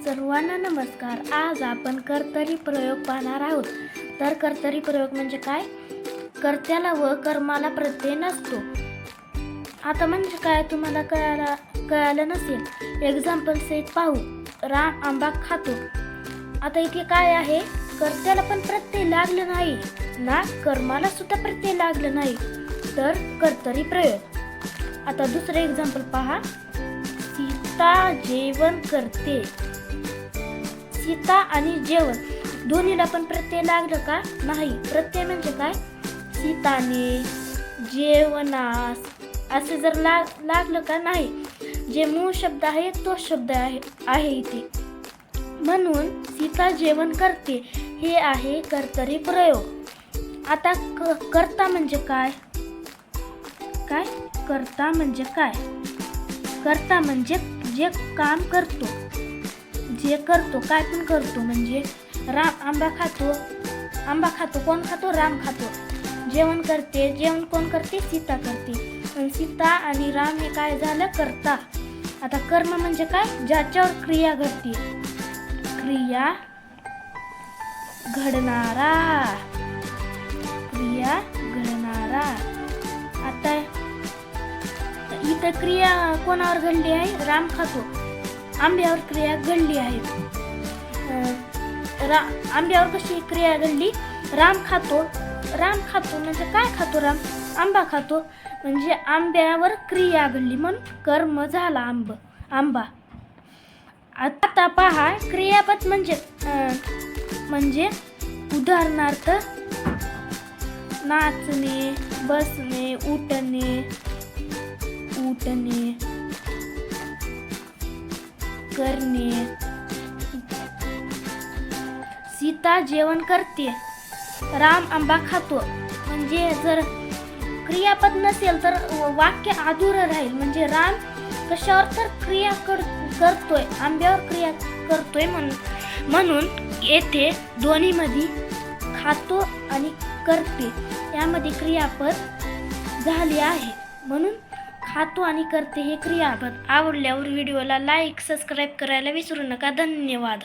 सर्वांना नमस्कार. आज आपण कर्तरी प्रयोग पाहणार आहोत. तर कर्तरी प्रयोग म्हणजे काय? कर्त्याला व कर्माला प्रत्यय नसतो. आता म्हणजे काय तुम्हाला कळालं नसेल. एक्झाम्पल सहित पाहू. राम आंबा खातो. आता इथे काय आहे? कर्त्याला पण प्रत्यय लागलं नाही ना, कर्माला सुद्धा प्रत्यय लागलं नाही, तर कर्तरी प्रयोग. आता दुसरं एक्झाम्पल पहा. सीता जेवण करते. सीता आणि जेवण दोन्हीला पण प्रत्यय लागलं का? नाही. प्रत्यय म्हणजे काय? सीताने, जेवणास असे जर लागलं का? नाही. जे मूळ शब्द आहे तो शब्द आहे इथे. म्हणून सीता जेवण करते हे आहे कर्तरी प्रयोग. आता कर्ता म्हणजे काय? कर्ता म्हणजे काय? कर्ता म्हणजे जे काम करतो, जे करतो, काय पण करतो. म्हणजे राम आंबा खातो. कोण खातो? राम खातो. जेवण करते, जेवण कोण करते? सीता करते. सीता आणि राम हे काय झालं? कर्ता. आता कर्म म्हणजे काय? ज्याच्यावर क्रिया घडते, क्रिया घडणारा. आता इथं क्रिया कोणावर घडली आहे? राम खातो. आंब्यावर क्रिया घडली आहे. आंब्यावर कशी क्रिया घडली? राम खातो म्हणजे काय खातो? राम आंबा खातो. म्हणजे आंब्यावर क्रिया घडली म्हणून कर्म झाला आंबा. आता पहा, क्रियापद म्हणजे उदाहरणार्थ नाचणे, बसणे, उठणे, करणे. सीता जेवण करते, राम आंबा खातो. म्हणजे जर क्रियापद नसेल तर वाक्य अधुरं राहील. म्हणजे राम कशावर तर क्रिया करतोय, आंब्यावर क्रिया करतोय. म्हणून येथे दोन्हीमध्ये खातो आणि करते यामध्ये क्रियापद झाले आहे. म्हणून खातो आणि करते हे क्रियापद. आवडल्यावर व्हिडिओला लाईक, सबस्क्राईब करायला विसरू नका. धन्यवाद.